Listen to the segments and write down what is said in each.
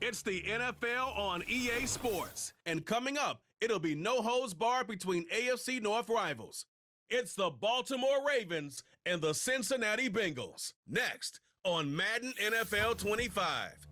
It's the NFL on EA Sports. And coming up, it'll be no holds barred between AFC North rivals. It's the Baltimore Ravens and the Cincinnati Bengals. Next on Madden NFL 25.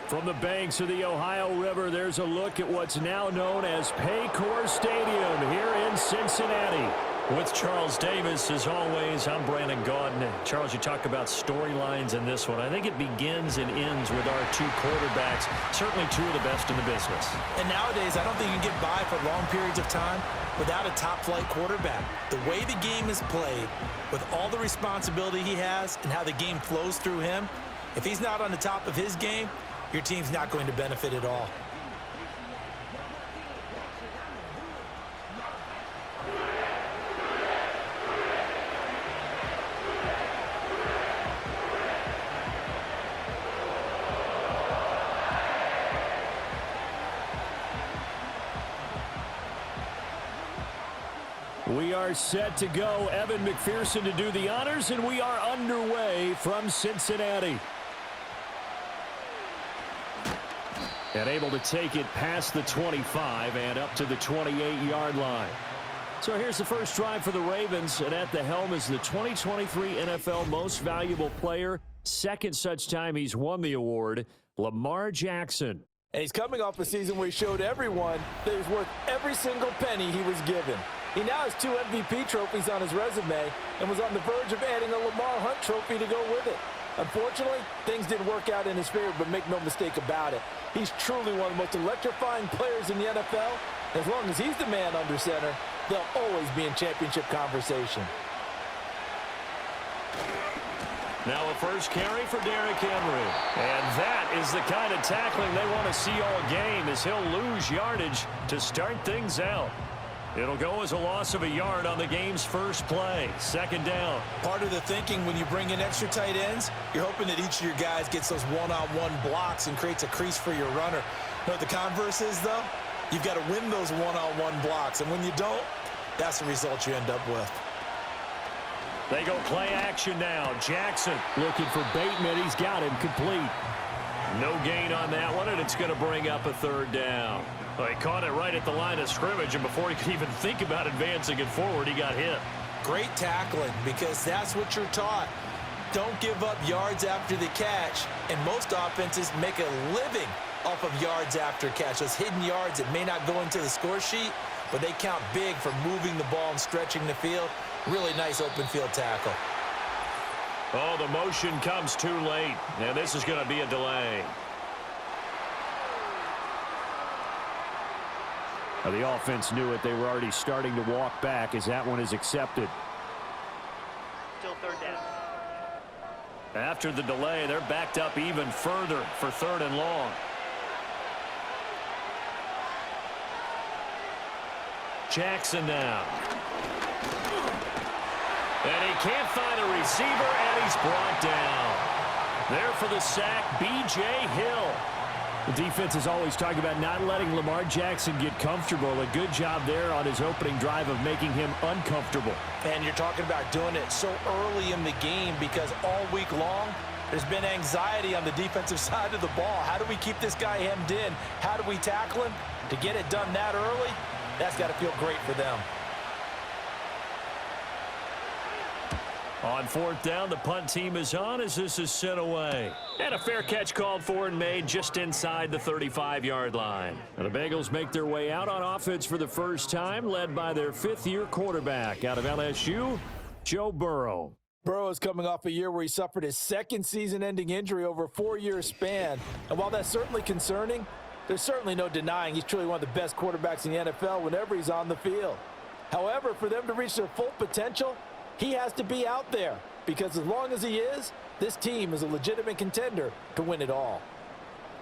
From the banks of the Ohio River, there's a look at what's now known as Paycor Stadium here in Cincinnati. With Charles Davis, as always, I'm Brandon Gaudin. Charles, you talk about storylines in this one. I think it begins and ends with our two quarterbacks, certainly two of the best in the business. And nowadays, I don't think you can get by for long periods of time without a top-flight quarterback. The way the game is played, with all the responsibility he has and how the game flows through him, if he's not on the top of his game, your team's not going to benefit at all. We are set to go. Evan McPherson to do the honors, and we are underway from Cincinnati. And able to take it past the 25 and up to the 28-yard line. So here's the first drive for the Ravens, and at the helm is the 2023 NFL Most Valuable Player. Second such time he's won the award, Lamar Jackson. And he's coming off a season where he showed everyone that he's worth every single penny he was given. He now has 2 MVP trophies on his resume and was on the verge of adding a Lamar Hunt trophy to go with it. Unfortunately, things didn't work out in his favor, but make no mistake about it. He's truly one of the most electrifying players in the NFL. As long as he's the man under center, they'll always be in championship conversation. Now a first carry for Derrick Henry. And that is the kind of tackling they want to see all game, as he'll lose yardage to start things out. It'll go as a loss of a yard on the game's first play. Second down. Part of the thinking when you bring in extra tight ends, you're hoping that each of your guys gets those one-on-one blocks and creates a crease for your runner. You know what the converse is, though? You've got to win those one-on-one blocks, and when you don't, that's the result you end up with. They go play action now. Jackson looking for Bateman. He's got him complete. No gain on that one, and it's going to bring up a third down. Well, he caught it right at the line of scrimmage, and before he could even think about advancing it forward, he got hit. Great tackling, because that's what you're taught. Don't give up yards after the catch, and most offenses make a living off of yards after catch. Those hidden yards that may not go into the score sheet, but they count big for moving the ball and stretching the field. Really nice open field tackle. Oh, the motion comes too late, and this is going to be a delay. Now, the offense knew it. They were already starting to walk back as that one is accepted. Still third down. After the delay, they're backed up even further for third and long. Jackson now. And he can't find a receiver, and he's brought down. There for the sack, B.J. Hill. The defense is always talking about not letting Lamar Jackson get comfortable. A good job there on his opening drive of making him uncomfortable. And you're talking about doing it so early in the game, because all week long, there's been anxiety on the defensive side of the ball. How do we keep this guy hemmed in? How do we tackle him? To get it done that early, that's got to feel great for them. On fourth down, the punt team is on as this is sent away. And a fair catch called for and made just inside the 35-yard line. And the Bengals make their way out on offense for the first time, led by their fifth-year quarterback out of LSU, Joe Burrow. Burrow is coming off a year where he suffered his second season-ending injury over a 4-year span. And while that's certainly concerning, there's certainly no denying he's truly one of the best quarterbacks in the NFL whenever he's on the field. However, for them to reach their full potential, he has to be out there, because as long as he is, this team is a legitimate contender to win it all.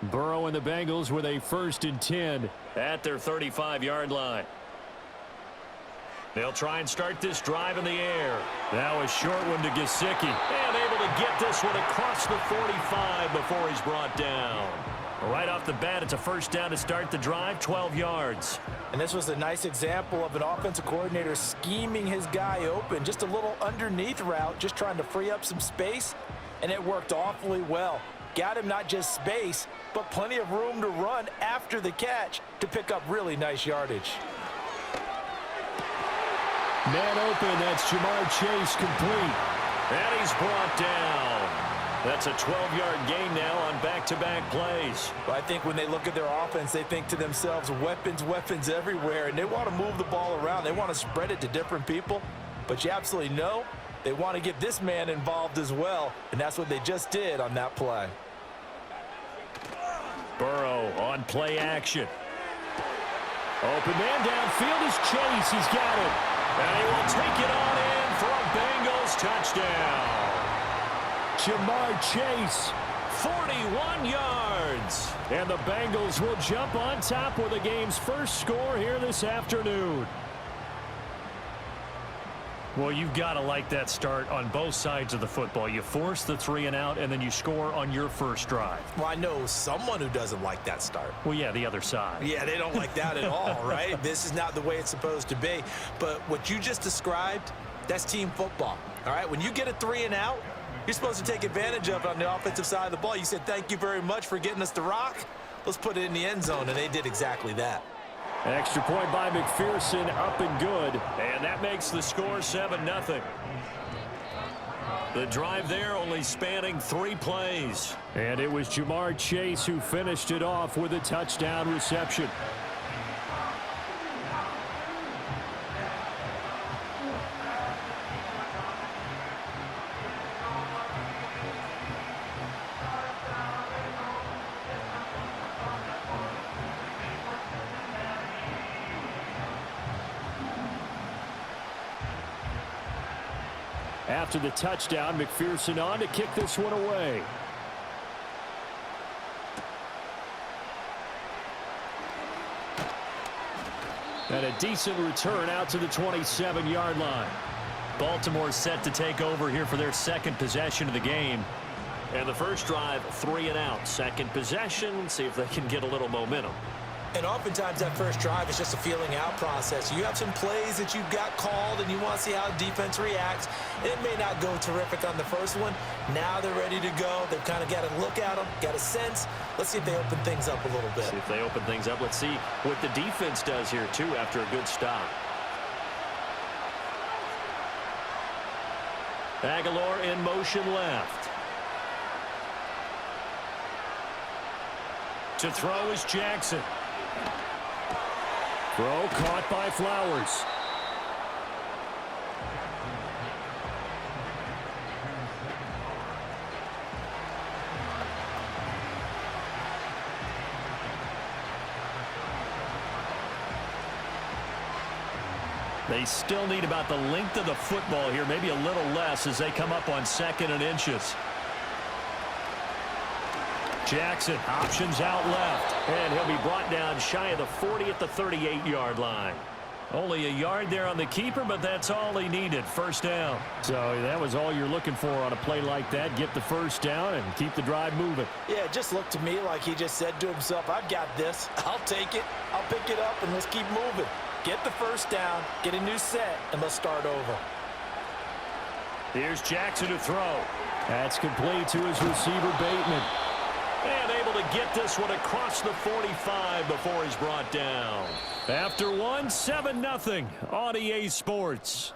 Burrow and the Bengals with a 1st and 10 at their 35-yard line. They'll try and start this drive in the air. Now a short one to Gesicki. And able to get this one across the 45 before he's brought down. Right off the bat, it's a first down to start the drive, 12 yards. And this was a nice example of an offensive coordinator scheming his guy open. Just a little underneath route, just trying to free up some space. and it worked awfully well. Got him not just space, but plenty of room to run after the catch to pick up really nice yardage. Man open, that's Jamar Chase complete. And he's brought down. That's a 12-yard gain now on back-to-back plays. Well, I think when they look at their offense, they think to themselves, weapons, weapons everywhere, and they want to move the ball around. They want to spread it to different people, but you absolutely know they want to get this man involved as well, and that's what they just did on that play. Burrow on play action. Open man downfield is Chase. He's got it. And he will take it on in for a Bengals touchdown. Jamar Chase, 41 yards. And the Bengals will jump on top with the game's first score here this afternoon. Well, you've got to like that start on both sides of the football. You force the 3 and out, and then you score on your first drive. Well, I know someone who doesn't like that start. Well, yeah, the other side. Yeah, they don't like that at all, right? This is not the way it's supposed to be. But what you just described, that's team football, all right? When you get a 3 and out, you're supposed to take advantage of it on the offensive side of the ball. You said, thank you very much for getting us the rock. Let's put it in the end zone, and they did exactly that. Extra point by McPherson, up and good. And that makes the score 7-0. The drive there only spanning 3 plays. And it was Jamar Chase who finished it off with a touchdown reception. After the touchdown, McPherson on to kick this one away. And a decent return out to the 27-yard line. Baltimore set to take over here for their second possession of the game. And the first drive, 3 and out. Second possession, see if they can get a little momentum. And oftentimes that first drive is just a feeling out process. You have some plays that you've got called and you want to see how the defense reacts. It may not go terrific on the first one. Now they're ready to go. They've kind of got to look at them, got a sense. Let's see if they open things up a little bit. See if they open things up. Let's see what the defense does here, too, after a good stop. Aguilar in motion left. To throw is Jackson. Throw caught by Flowers. They still need about the length of the football here, maybe a little less as they come up on 2nd and inches. Jackson options out left, and he'll be brought down shy of the 40 at the 38-yard line. Only a yard there on the keeper, but that's all he needed. First down. So that was all you're looking for on a play like that. Get the first down and keep the drive moving. Yeah, it just looked to me like he just said to himself, I've got this. I'll take it. I'll pick it up, and let's keep moving. Get the first down, get a new set, and let's start over. Here's Jackson to throw. That's complete to his receiver, Bateman. And able to get this one across the 45 before he's brought down. After one, 7-0 on EA Sports.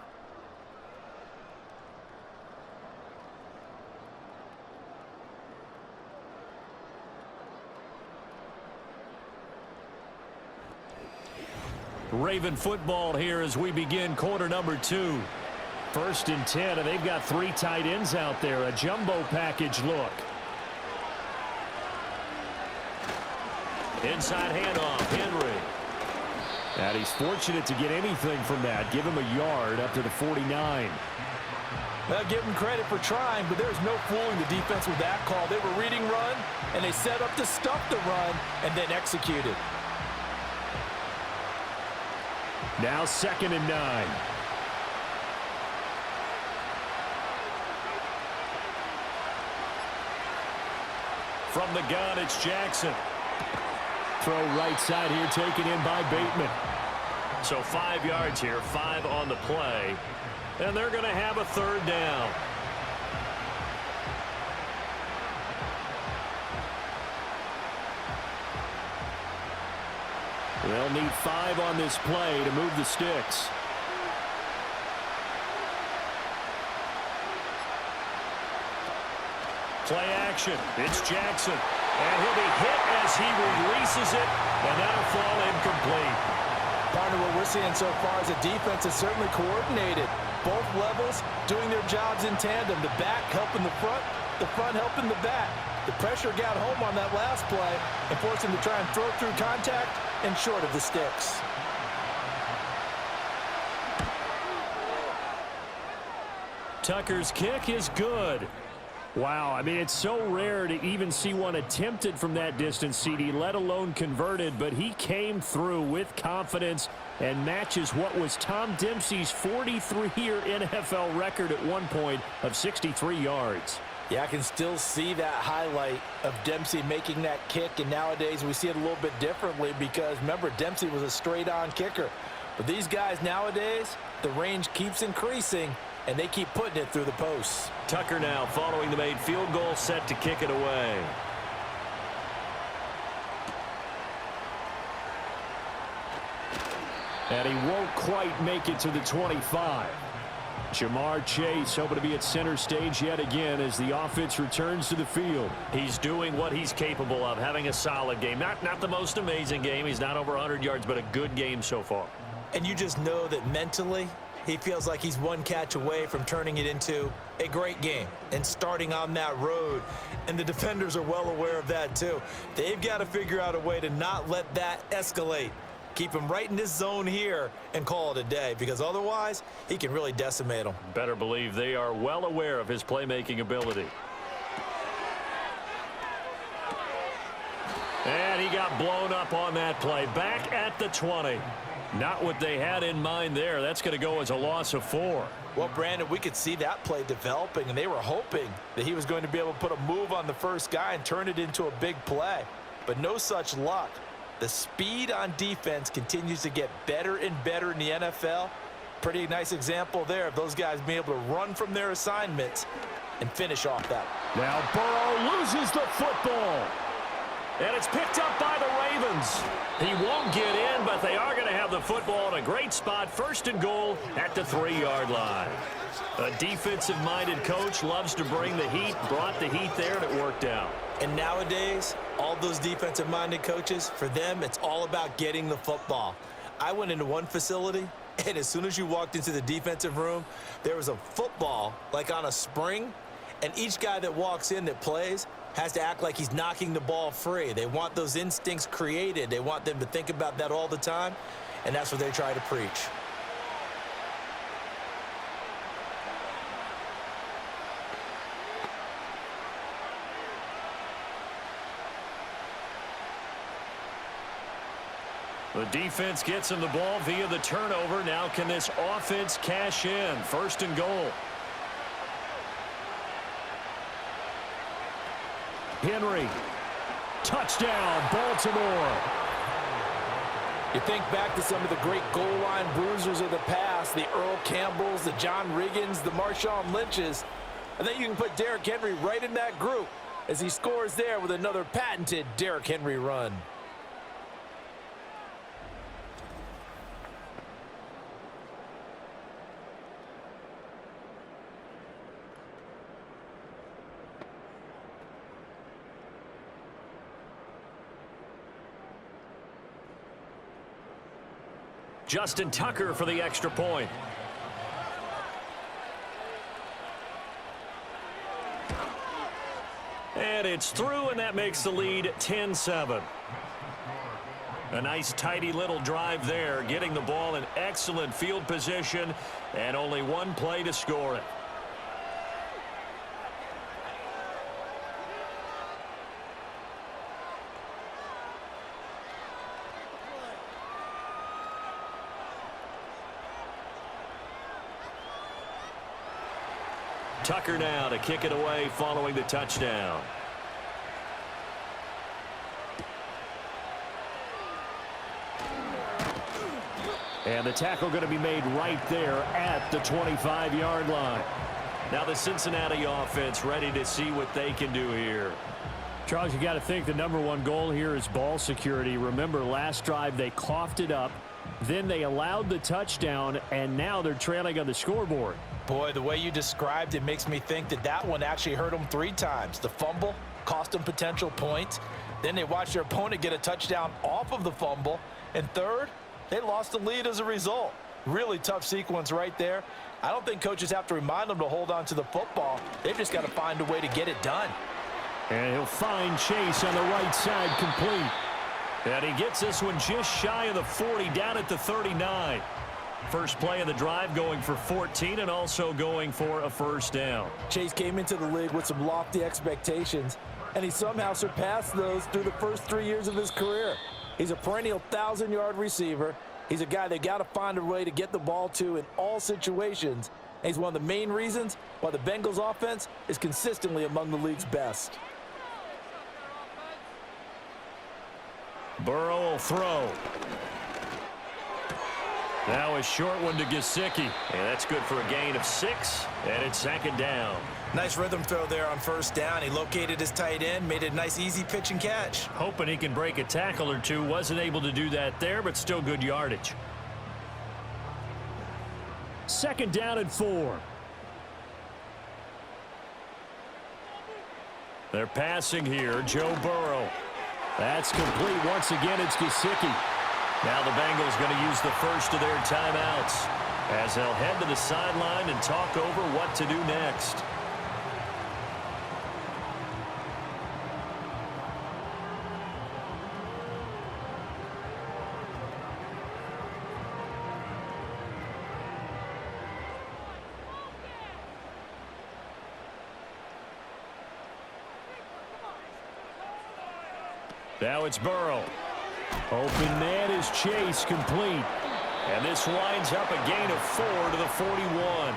Raven football here as we begin quarter number 2. 1st and 10, and they've got 3 tight ends out there. A jumbo package look. Inside handoff, Henry. And he's fortunate to get anything from that. Give him a yard up to the 49. Well, give him credit for trying, but there's no fooling the defense with that call. They were reading run, and they set up to stuff the run, and then executed. Now 2nd and 9. From the gun, it's Jackson. Throw right side here, taken in by Bateman. So 5 yards here, 5 on the play. And they're going to have a 3rd down. They'll need 5 on this play to move the sticks. Play action. It's Jackson. And he'll be hit as he releases it, and that'll fall incomplete. Partner, what we're seeing so far is the defense is certainly coordinated. Both levels doing their jobs in tandem. The back helping the front helping the back. The pressure got home on that last play and forced him to try and throw through contact and short of the sticks. Tucker's kick is good. Wow, I mean, it's so rare to even see one attempted from that distance, CD, let alone converted, but he came through with confidence and matches what was Tom Dempsey's 43-year NFL record at one point of 63 yards. Yeah, I can still see that highlight of Dempsey making that kick, and nowadays we see it a little bit differently because, remember, Dempsey was a straight-on kicker. But these guys nowadays, the range keeps increasing, and they keep putting it through the posts. Tucker now following the made field goal, set to kick it away. And he won't quite make it to the 25. Jamar Chase hoping to be at center stage yet again as the offense returns to the field. He's doing what he's capable of, having a solid game. Not the most amazing game. He's not over 100 yards, but a good game so far. And you just know that mentally, he feels like he's one catch away from turning it into a great game and starting on that road. And the defenders are well aware of that too. They've got to figure out a way to not let that escalate. Keep him right in this zone here and call it a day, because otherwise he can really decimate them. Better believe they are well aware of his playmaking ability. And he got blown up on that play. Back at the 20. Not what they had in mind there. That's going to go as a loss of 4. Well, Brandon, we could see that play developing, and they were hoping that he was going to be able to put a move on the first guy and turn it into a big play. But no such luck. The speed on defense continues to get better and better in the NFL. Pretty nice example there of those guys being able to run from their assignments and finish off that. Now Burrow loses the football. And it's picked up by the Ravens. He won't get in, but they are going to have the football in a great spot. 1st and goal at the 3-yard line. A defensive-minded coach loves to bring the heat, brought the heat there, and it worked out. And nowadays, all those defensive-minded coaches, for them, it's all about getting the football. I went into one facility, and as soon as you walked into the defensive room, there was a football, like on a spring, and each guy that walks in that plays has to act like he's knocking the ball free. They want those instincts created. They want them to think about that all the time, and that's what they try to preach. The defense gets him the ball via the turnover. Now can this offense cash in? 1st and goal. Henry. Touchdown, Baltimore. You think back to some of the great goal line bruisers of the past, the Earl Campbells, the John Riggins, the Marshawn Lynches. I think you can put Derrick Henry right in that group as he scores there with another patented Derrick Henry run. Justin Tucker for the extra point. And it's through, and that makes the lead 10-7. A nice, tidy little drive there, getting the ball in excellent field position, and only one play to score it. Tucker now to kick it away following the touchdown. And the tackle going to be made right there at the 25-yard line. Now the Cincinnati offense ready to see what they can do here. Charles, you got to think the #1 goal here is ball security. Remember, last drive they coughed it up, then they allowed the touchdown, and now they're trailing on the scoreboard. Boy, the way you described it makes me think that that one actually hurt them 3 times. The fumble cost them potential points. Then they watched their opponent get a touchdown off of the fumble. And third, they lost the lead as a result. Really tough sequence right there. I don't think coaches have to remind them to hold on to the football. They've just got to find a way to get it done. And he'll find Chase on the right side, complete. And he gets this one just shy of the 40, down at the 39. First play of the drive, going for 14 and also going for a first down. Chase came into the league with some lofty expectations, and he somehow surpassed those through the first 3 years of his career. He's a perennial 1,000-yard receiver. He's a guy they got to find a way to get the ball to in all situations. And he's one of the main reasons why the Bengals offense is consistently among the league's best. Burrow will throw. Now a short one to Gesicki. And that's good for a gain of 6. And it's second down. Nice rhythm throw there on first down. He located his tight end, made it a nice easy pitch and catch. Hoping he can break a tackle or two. Wasn't able to do that there, but still good yardage. Second down and 4. They're passing here. Joe Burrow. That's complete. Once again, it's Gesicki. Now the Bengals going to use the first of their timeouts as they'll head to the sideline and talk over what to do next. Now it's Burrow. Open man is Chase, complete. And this winds up a gain of 4 to the 41.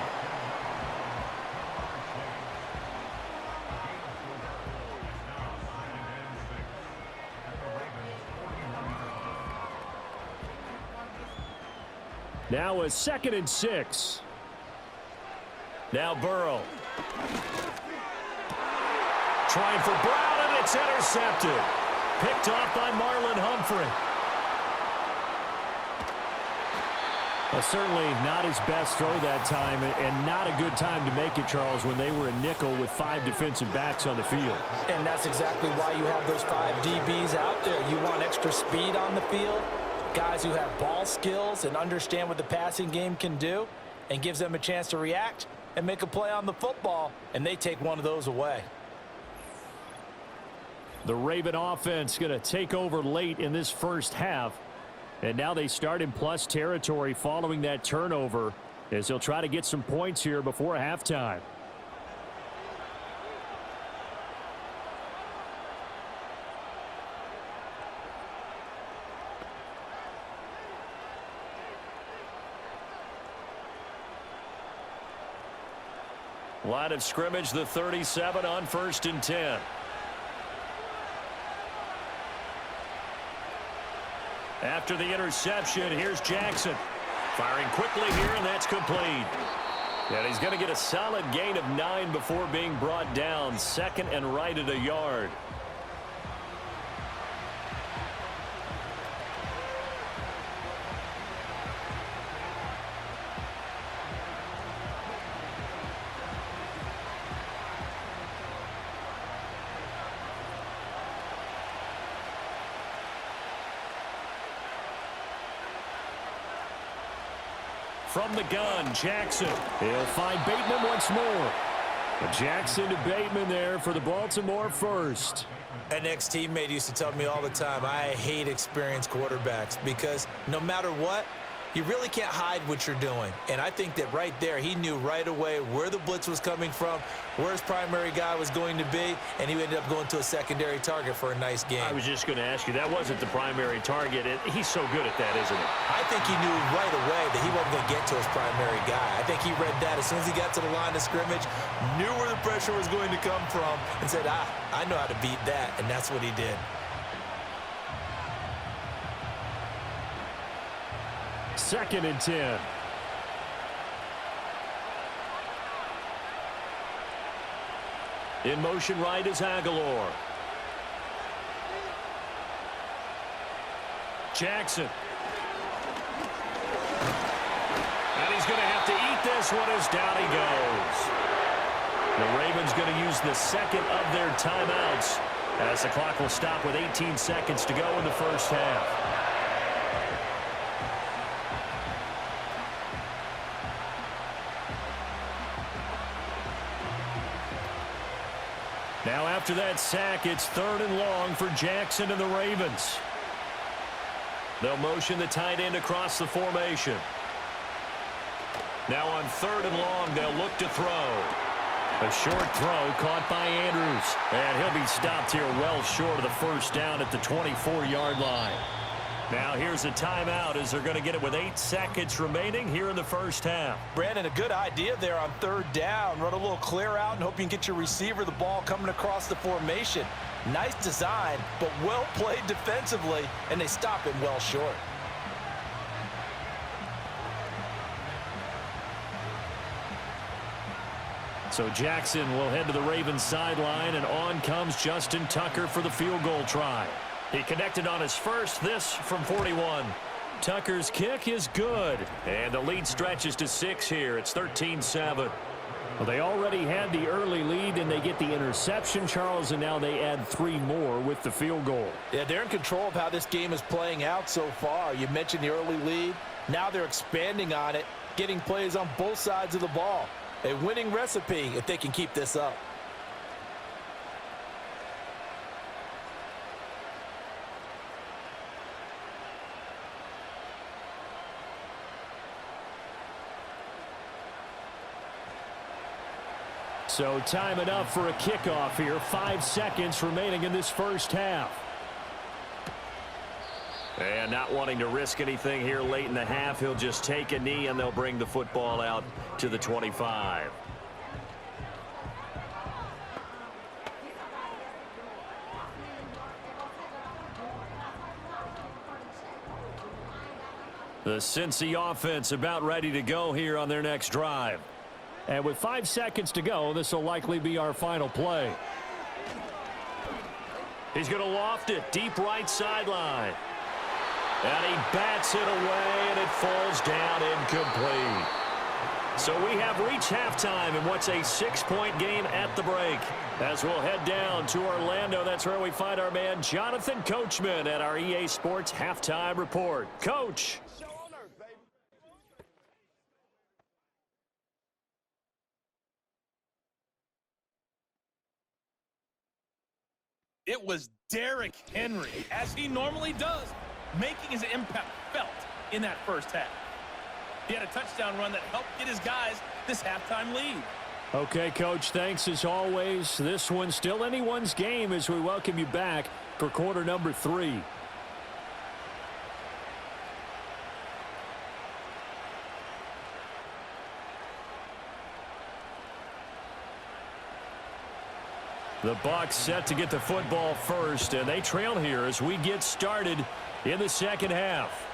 Now a 2nd and 6. Now Burrow. Trying for Brown, and it's intercepted. Picked off by Marlon Humphrey. Well, certainly not his best throw that time, and not a good time to make it, Charles, when they were a nickel with 5 defensive backs on the field. And that's exactly why you have those 5 DBs out there. You want extra speed on the field, guys who have ball skills and understand what the passing game can do, and gives them a chance to react and make a play on the football, and they take one of those away. The Raven offense going to take over late in this first half. And now they start in plus territory following that turnover as they'll try to get some points here before halftime. Line of scrimmage, the 37 on 1st and 10. After the interception, here's Jackson. Firing quickly here, and that's complete. And he's going to get a solid gain of 9 before being brought down. 2nd and right at a yard. From the gun, Jackson. He'll find Bateman once more. Jackson to Bateman there for the Baltimore first. An ex-teammate used to tell me all the time, I hate experienced quarterbacks because no matter what, you really can't hide what you're doing. And I think that right there, he knew right away where the blitz was coming from, where his primary guy was going to be, and he ended up going to a secondary target for a nice game. I was just going to ask you, that wasn't the primary target. He's so good at that, isn't he? I think he knew right away that he wasn't going to get to his primary guy. I think he read that as soon as he got to the line of scrimmage, knew where the pressure was going to come from, and said, I know how to beat that, and that's what he did. Second and 10. In motion right is Aguilar. Jackson. And he's going to have to eat this one as down he goes. The Ravens going to use the second of their timeouts as the clock will stop with 18 seconds to go in the first half. Now after that sack, it's 3rd and long for Jackson and the Ravens. They'll motion the tight end across the formation. Now on 3rd and long, they'll look to throw. A short throw caught by Andrews. And he'll be stopped here well short of the first down at the 24-yard line. Now here's a timeout as they're going to get it with 8 seconds remaining here in the first half. Brandon, a good idea there on 3rd down. Run a little clear out and hope you can get your receiver the ball coming across the formation. Nice design, but well played defensively, and they stop it well short. So Jackson will head to the Ravens sideline, and on comes Justin Tucker for the field goal try. He connected on his first, this from 41. Tucker's kick is good, and the lead stretches to 6 here. It's 13-7. Well, they already had the early lead, and they get the interception, Charles, and now they add 3 more with the field goal. Yeah, they're in control of how this game is playing out so far. You mentioned the early lead. Now they're expanding on it, getting plays on both sides of the ball. A winning recipe if they can keep this up. So time enough for a kickoff here. 5 seconds remaining in this first half. And not wanting to risk anything here late in the half, he'll just take a knee and they'll bring the football out to the 25. The Cincy offense about ready to go here on their next drive. And with 5 seconds to go, this will likely be our final play. He's going to loft it deep right sideline. And he bats it away, and it falls down incomplete. So we have reached halftime in what's a 6-point game at the break. As we'll head down to Orlando, that's where we find our man Jonathan Coachman at our EA Sports Halftime Report. Coach. It was Derrick Henry, as he normally does, making his impact felt in that first half. He had a touchdown run that helped get his guys this halftime lead. Okay, Coach, thanks as always. This one's still anyone's game as we welcome you back for quarter number 3. The Bucs set to get the football first, and they trail here as we get started in the second half.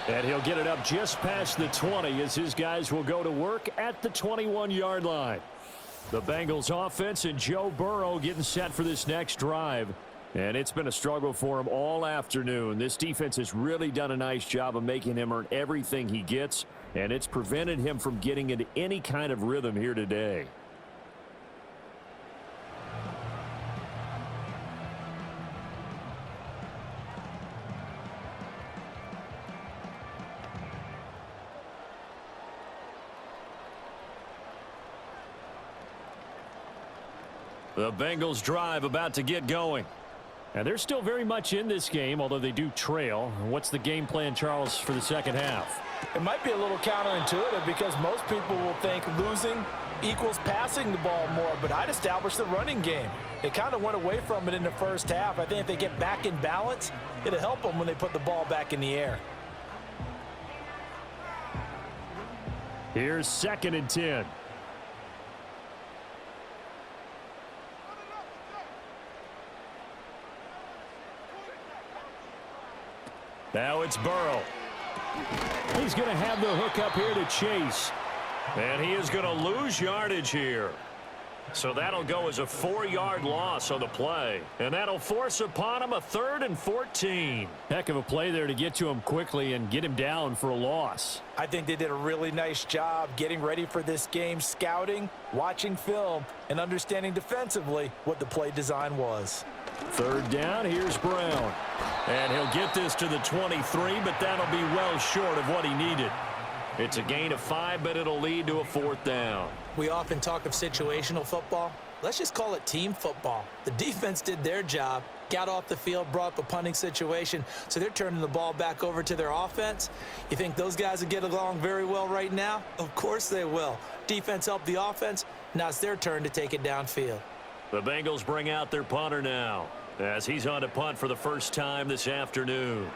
And he'll get it up just past the 20 as his guys will go to work at the 21-yard line. The Bengals offense and Joe Burrow getting set for this next drive. And it's been a struggle for him all afternoon. This defense has really done a nice job of making him earn everything he gets, and it's prevented him from getting into any kind of rhythm here today. The Bengals drive about to get going. And they're still very much in this game, although they do trail. What's the game plan, Charles, for the second half? It might be a little counterintuitive because most people will think losing equals passing the ball more, but I'd establish the running game. They kind of went away from it in the first half. I think if they get back in balance, it'll help them when they put the ball back in the air. Here's 2nd and 10. Now it's Burrow. He's going to have the hook up here to Chase. And he is going to lose yardage here. So that'll go as a 4-yard loss on the play. And that'll force upon him a 3rd and 14. Heck of a play there to get to him quickly and get him down for a loss. I think they did a really nice job getting ready for this game, scouting, watching film, and understanding defensively what the play design was. 3rd down, here's Brown. And he'll get this to the 23, but that'll be well short of what he needed. It's a gain of 5, but it'll lead to a 4th down. We often talk of situational football. Let's just call it team football. The defense did their job, got off the field, brought up a punting situation, so they're turning the ball back over to their offense. You think those guys will get along very well right now? Of course they will. Defense helped the offense. Now it's their turn to take it downfield. The Bengals bring out their punter now as he's on to punt for the first time this afternoon.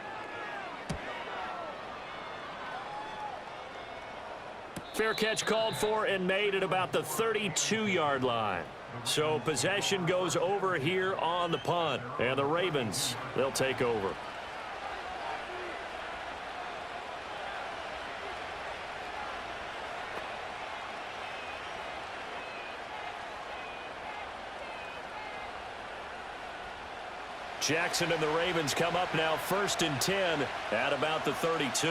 Fair catch called for and made at about the 32-yard line. So possession goes over here on the punt. And the Ravens, they'll take over. Jackson and the Ravens come up now 1st and 10 at about the 32.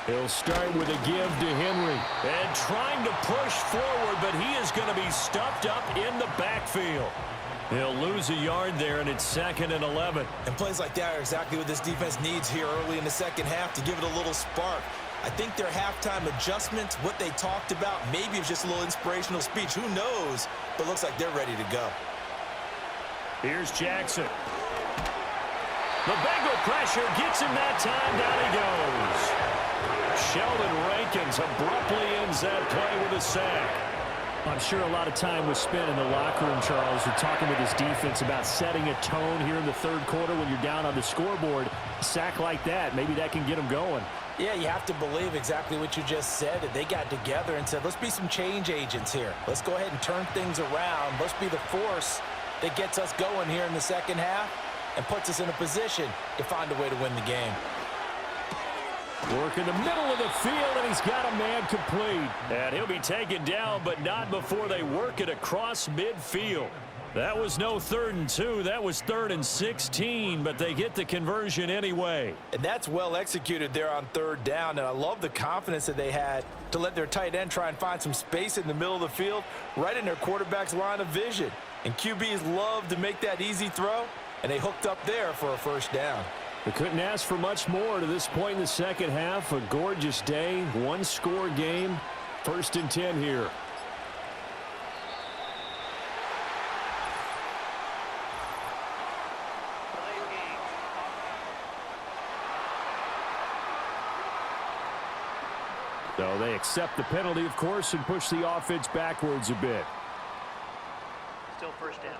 He'll start with a give to Henry. And trying to push forward, but he is going to be stuffed up in the backfield. He'll lose a yard there, and it's 2nd and 11. And plays like that are exactly what this defense needs here early in the second half to give it a little spark. I think their halftime adjustments, what they talked about, maybe it's just a little inspirational speech. Who knows? But it looks like they're ready to go. Here's Jackson. The Bengal pressure gets him that time. Down he goes. Sheldon Rankins abruptly ends that play with a sack. I'm sure a lot of time was spent in the locker room, Charles, with talking with his defense about setting a tone here in the 3rd quarter when you're down on the scoreboard. A sack like that, maybe that can get them going. Yeah, you have to believe exactly what you just said, that they got together and said, let's be some change agents here. Let's go ahead and turn things around. Let's be the force that gets us going here in the second half and puts us in a position to find a way to win the game. Work in the middle of the field, and he's got a man complete. And he'll be taken down, but not before they work it across midfield. That was no 3rd and 2. That was 3rd and 16, but they get the conversion anyway. And that's well executed there on 3rd down, and I love the confidence that they had to let their tight end try and find some space in the middle of the field, right in their quarterback's line of vision. And QBs love to make that easy throw, and they hooked up there for a 1st down. They couldn't ask for much more to this point in the second half. A gorgeous day, 1-score game. 1st and 10 here. So they accept the penalty, of course, and push the offense backwards a bit. Still 1st down.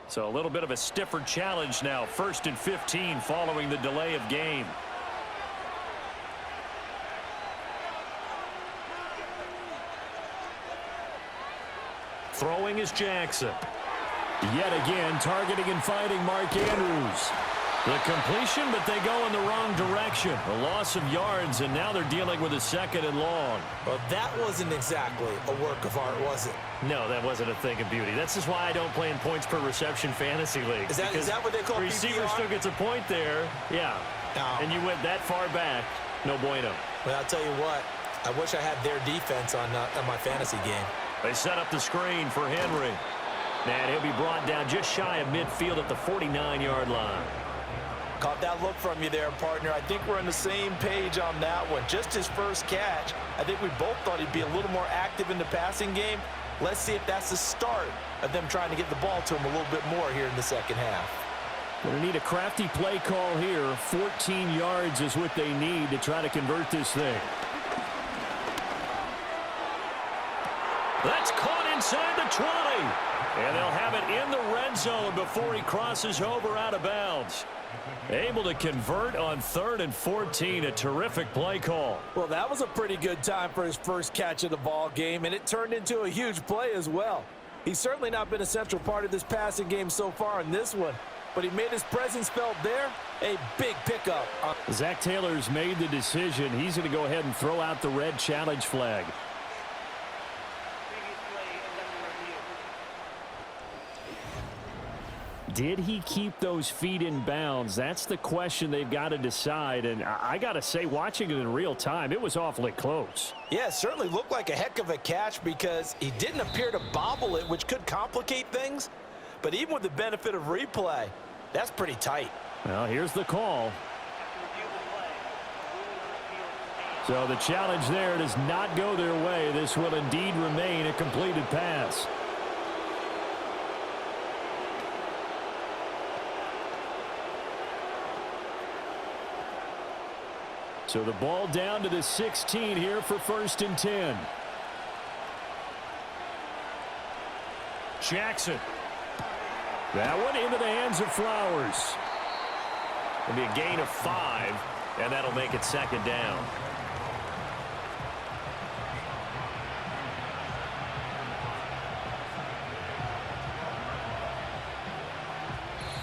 So a little bit of a stiffer challenge now. 1st and 15 following the delay of game. Throwing is Jackson. Yet again, targeting and fighting Mark Andrews. The completion, but they go in the wrong direction. A loss of yards, and now they're dealing with a 2nd and long. Well, that wasn't exactly a work of art, was it? No, that wasn't a thing of beauty. This is why I don't play in points per reception fantasy league. Is that what they call receiver PPR? still gets a point there. Yeah. No. And you went that far back. No bueno. Well, I'll tell you what. I wish I had their defense on my fantasy game. They set up the screen for Henry. And he'll be brought down just shy of midfield at the 49-yard line. Caught that look from you there, partner. I think we're on the same page on that one. Just his first catch. I think we both thought he'd be a little more active in the passing game. Let's see if that's the start of them trying to get the ball to him a little bit more here in the second half. Going to need a crafty play call here. 14 yards is what they need to try to convert this thing. That's caught inside the 20. And they'll have it in the red zone before he crosses over out of bounds. Able to convert on 3rd and 14. A terrific play call. Well, that was a pretty good time for his first catch of the ball game, and it turned into a huge play as well. He's certainly not been a central part of this passing game so far in this one, but he made his presence felt there. A big pickup. Zach Taylor's made the decision. He's going to go ahead and throw out the red challenge flag. did he keep those feet in bounds? That's the question they've got to decide. And I got to say, watching it in real time, it was awfully close. Yeah, it certainly looked like a heck of a catch because he didn't appear to bobble it, which could complicate things. But even with the benefit of replay, that's pretty tight. Well, here's the call. So the challenge there does not go their way. This will indeed remain a completed pass. So the ball down to the 16 here for 1st and 10. Jackson. That one into the hands of Flowers. It'll be a gain of 5, and that'll make it 2nd down.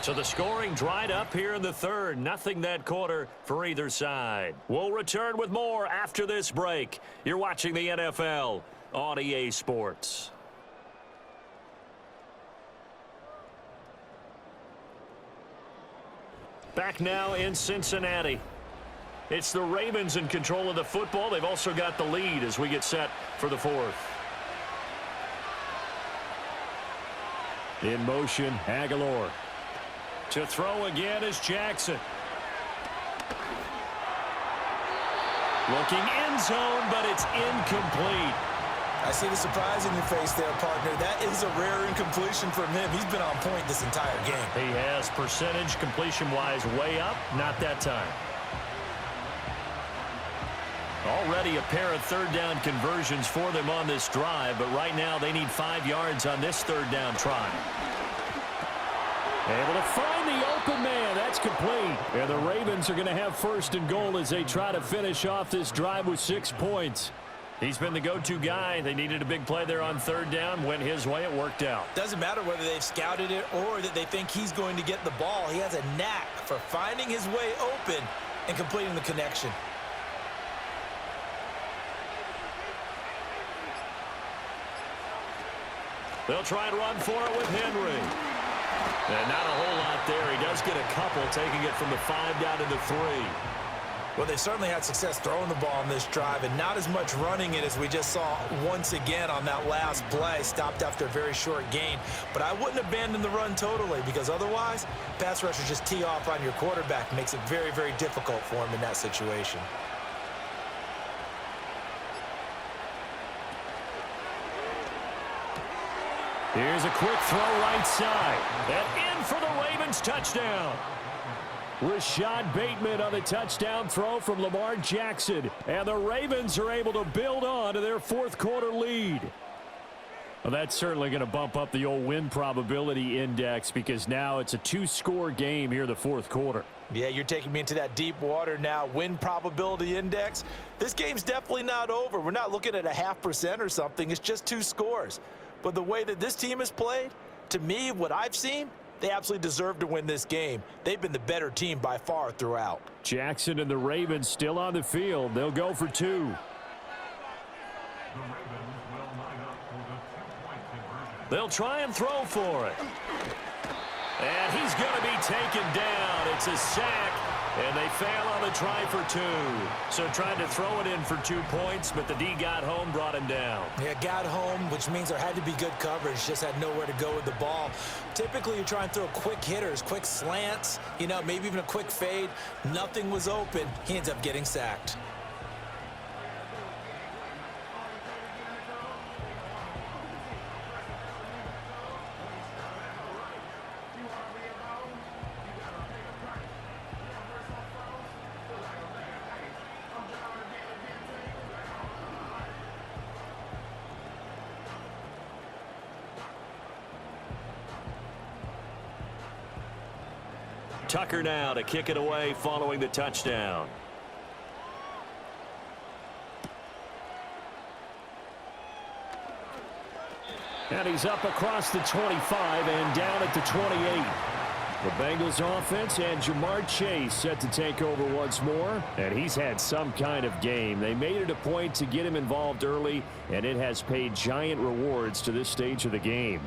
So the scoring dried up here in the 3rd. Nothing that quarter for either side. We'll return with more after this break. You're watching the NFL on EA Sports. Back now in Cincinnati. It's the Ravens in control of the football. They've also got the lead as we get set for the 4th. In motion, Aguilar. To throw again is Jackson. Looking end zone, but it's incomplete. I see the surprise in your face there, partner. That is a rare incompletion from him. He's been on point this entire game. He has percentage completion-wise way up. Not that time. Already a pair of 3rd down conversions for them on this drive, but right now they need 5 yards on this 3rd down try. Able to find the open man. That's complete. And the Ravens are going to have 1st and goal as they try to finish off this drive with 6 points. He's been the go-to guy. They needed a big play there on 3rd down. Went his way. It worked out. Doesn't matter whether they've scouted it or that they think he's going to get the ball. He has a knack for finding his way open and completing the connection. They'll try and run for it with Henry. And not a whole lot there. He does get a couple, taking it from the 5 down to the 3. Well, they certainly had success throwing the ball on this drive and not as much running it as we just saw once again on that last play. Stopped after a very short gain. But I wouldn't abandon the run totally because otherwise, pass rushers just tee off on your quarterback. Makes it very, very difficult for him in that situation. Here's a quick throw right side. And in for the Ravens touchdown. Rashad Bateman on the touchdown throw from Lamar Jackson. And the Ravens are able to build on to their 4th quarter lead. Well, that's certainly going to bump up the old win probability index because now it's a 2-score game here in the 4th quarter. Yeah, you're taking me into that deep water now. Win probability index. This game's definitely not over. We're not looking at a 0.5% or something. It's just 2 scores. But the way that this team has played, to me, what I've seen, they absolutely deserve to win this game. They've been the better team by far throughout. Jackson and the Ravens still on the field. They'll go for 2. They'll try and throw for it. And he's going to be taken down. It's a sack, and they fail on the try for 2. So trying to throw it in for 2 points, but the D got home, brought him down. Yeah, got home, which means there had to be good coverage. Just had nowhere to go with the ball. Typically, you try and throw quick hitters, quick slants, you know, maybe even a quick fade. Nothing was open. He ends up getting sacked. Tucker now to kick it away following the touchdown. And he's up across the 25 and down at the 28. The Bengals offense and Jamar Chase set to take over once more. And he's had some kind of game. They made it a point to get him involved early, and it has paid giant rewards to this stage of the game.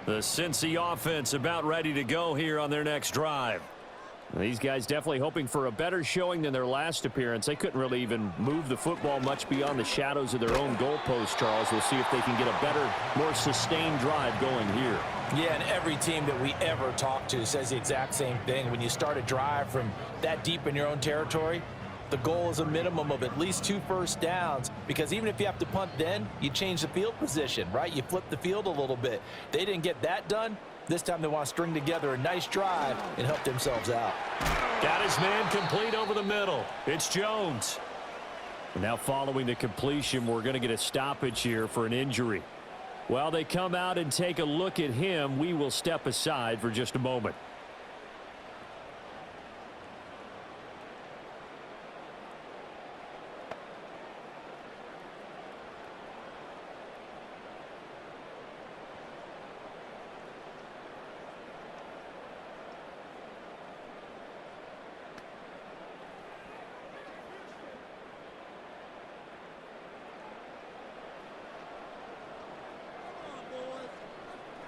The Cincy offense about ready to go here on their next drive. These guys definitely hoping for a better showing than their last appearance. They couldn't really even move the football much beyond the shadows of their own goalpost, Charles. We'll see if they can get a better, more sustained drive going here. Yeah, and every team that we ever talk to says the exact same thing. When you start a drive from that deep in your own territory, the goal is a minimum of at least 2 first downs, because even if you have to punt then, you change the field position, right? You flip the field a little bit. They didn't get that done. This time they want to string together a nice drive and help themselves out. Got his man complete over the middle. It's Jones. Now following the completion, we're going to get a stoppage here for an injury. While they come out and take a look at him, we will step aside for just a moment.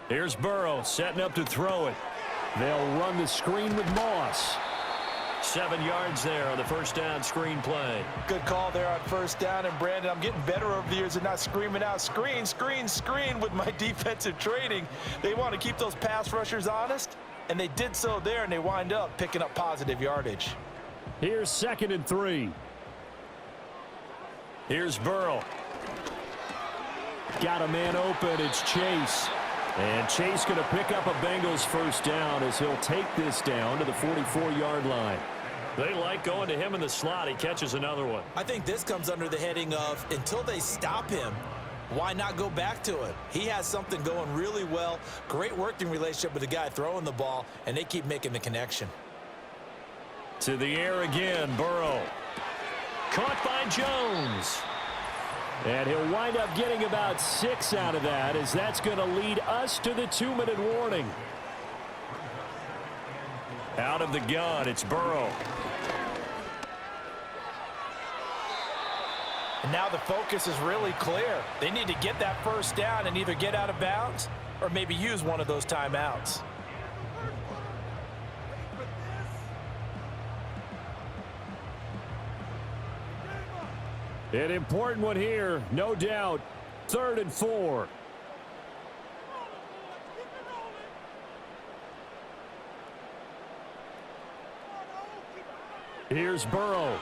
Here's Burrow setting up to throw it. They'll run the screen with Moss. 7 yards there on the first down screen play. Good call there on first down. And, Brandon, I'm getting better over the years at not screaming out screen, screen, screen with my defensive training. They want to keep those pass rushers honest, and they did so there, and they wind up picking up positive yardage. Here's 2nd and 3. Here's Burrow. Got a man open. It's Chase. And Chase going to pick up a Bengals first down as he'll take this down to the 44-yard line. They like going to him in the slot. He catches another one. I think this comes under the heading of until they stop him, why not go back to it? He has something going really well. Great working relationship with the guy throwing the ball, and they keep making the connection. To the air again, Burrow. Caught by Jones. And he'll wind up getting about 6 out of that, as that's going to lead us to the 2-minute warning. Out of the gun, it's Burrow. And now the focus is really clear. They need to get that first down and either get out of bounds or maybe use one of those timeouts. An important one here, no doubt. 3rd and 4. Here's Burrow.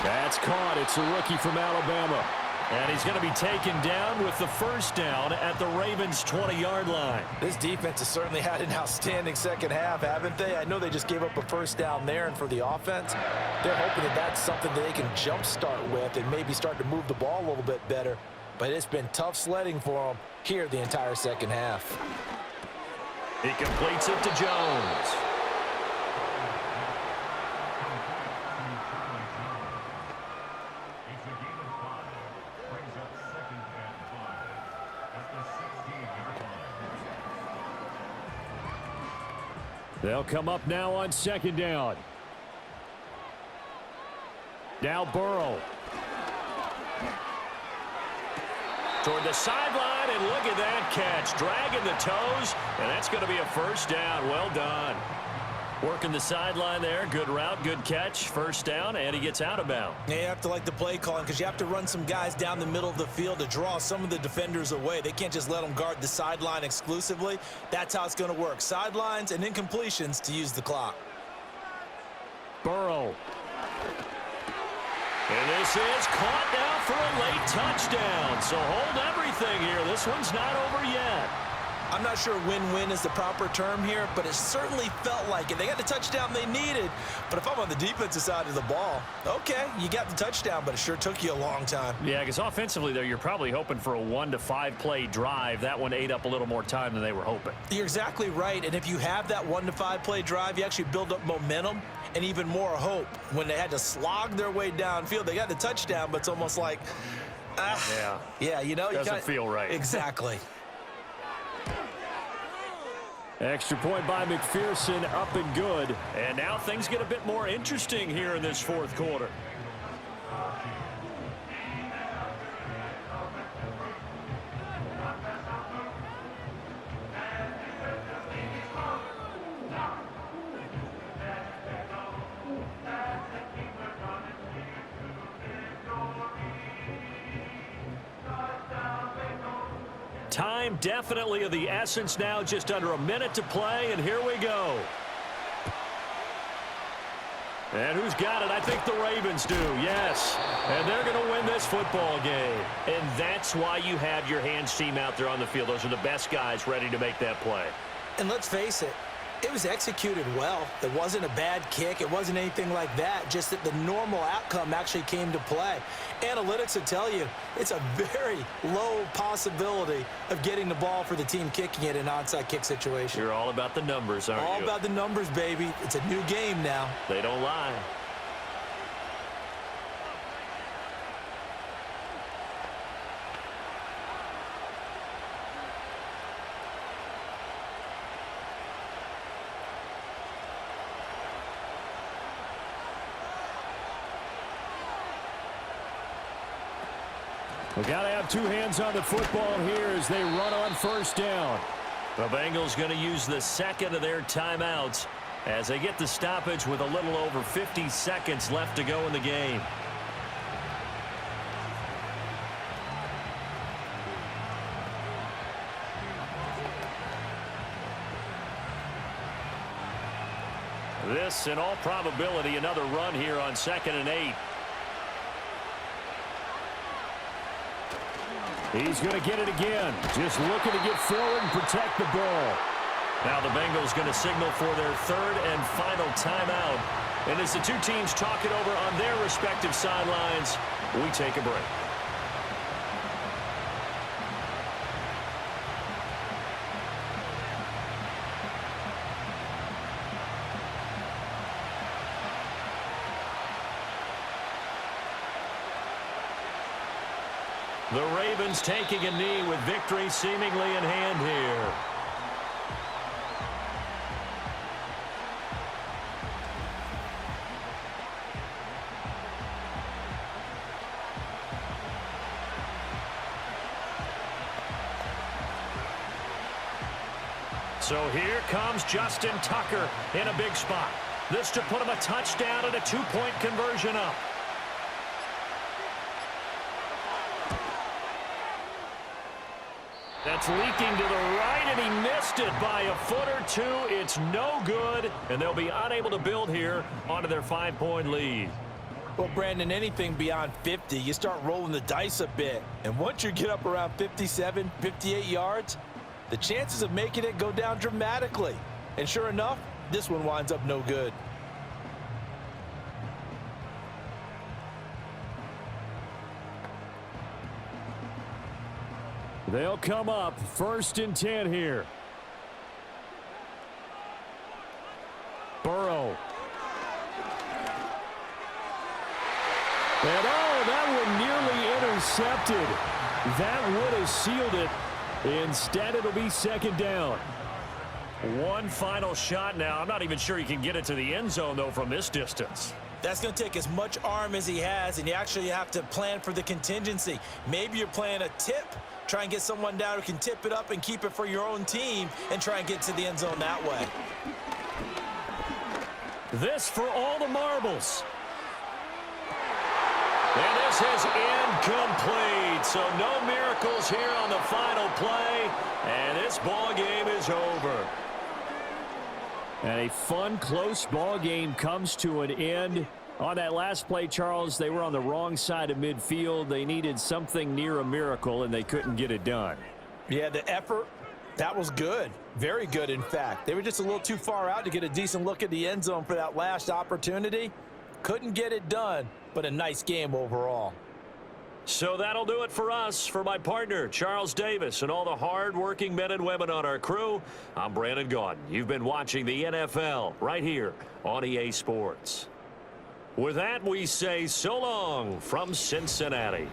That's caught. It's a rookie from Alabama. And he's going to be taken down with the first down at the Ravens' 20-yard line. This defense has certainly had an outstanding second half, haven't they? I know they just gave up a first down there, and for the offense, they're hoping that that's something that they can jumpstart with and maybe start to move the ball a little bit better. But it's been tough sledding for them here the entire second half. He completes it to Jones. They'll come up now on 2nd down. Now Burrow. Toward the sideline, and look at that catch. Dragging the toes, and that's going to be a first down. Well done. Working the sideline there. Good route, good catch. First down, and he gets out of bounds. Yeah, you have to like the play calling because you have to run some guys down the middle of the field to draw some of the defenders away. They can't just let them guard the sideline exclusively. That's how it's going to work. Sidelines and incompletions to use the clock. Burrow. And this is caught now for a late touchdown. So hold everything here. This one's not over yet. I'm not sure win-win is the proper term here, but it certainly felt like it. They got the touchdown they needed, but if I'm on the defensive side of the ball, okay, you got the touchdown, but it sure took you a long time. Yeah, because offensively there, you're probably hoping for a 1 to 5 play drive. That one ate up a little more time than they were hoping. You're exactly right, and if you have that 1 to 5 play drive, you actually build up momentum and even more hope. When they had to slog their way downfield, they got the touchdown, but it's almost like, yeah, you know, doesn't feel right. Exactly. Extra point by McPherson, up and good. And now things get a bit more interesting here in this 4th quarter. Time definitely of the essence now, just under a minute to play, and here we go. And who's got it? I think the Ravens do, yes. And they're going to win this football game. And that's why you have your hands team out there on the field. Those are the best guys ready to make that play. And let's face it, it was executed well. It wasn't a bad kick. It wasn't anything like that, just that the normal outcome actually came to play. Analytics will tell you it's a very low possibility of getting the ball for the team kicking it in an onside kick situation. You're all about the numbers, aren't you? All about the numbers, baby. It's a new game now. They don't lie. We got to have two hands on the football here as they run on first down. The Bengals going to use the second of their timeouts as they get the stoppage with a little over 50 seconds left to go in the game. This, in all probability, another run here on 2nd and 8. He's going to get it again. Just looking to get forward and protect the ball. Now the Bengals going to signal for their third and final timeout. And as the two teams talk it over on their respective sidelines, we take a break. The Ravens taking a knee with victory seemingly in hand here. So here comes Justin Tucker in a big spot. This to put him a touchdown and a 2-point conversion up. That's leaking to the right, and he missed it by a foot or two. It's no good, and they'll be unable to build here onto their 5-point lead. Well, Brandon, anything beyond 50, you start rolling the dice a bit. And once you get up around 57, 58 yards, the chances of making it go down dramatically. And sure enough, this one winds up no good. They'll come up 1st and 10 here. Burrow. And oh, that one nearly intercepted. That would have sealed it. Instead, it'll be 2nd down. One final shot now. I'm not even sure he can get it to the end zone, though, from this distance. That's going to take as much arm as he has, and you actually have to plan for the contingency. Maybe you're playing a tip. Try and get someone down who can tip it up and keep it for your own team and try and get to the end zone that way. This for all the marbles. And this is incomplete. So no miracles here on the final play. And this ball game is over. And a fun, close ball game comes to an end. On that last play, Charles, they were on the wrong side of midfield. They needed something near a miracle, and they couldn't get it done. Yeah, the effort, that was good. Very good, in fact. They were just a little too far out to get a decent look at the end zone for that last opportunity. Couldn't get it done, but a nice game overall. So that'll do it for us. For my partner, Charles Davis, and all the hard-working men and women on our crew, I'm Brandon Gaudin. You've been watching the NFL right here on EA Sports. With that, we say so long from Cincinnati.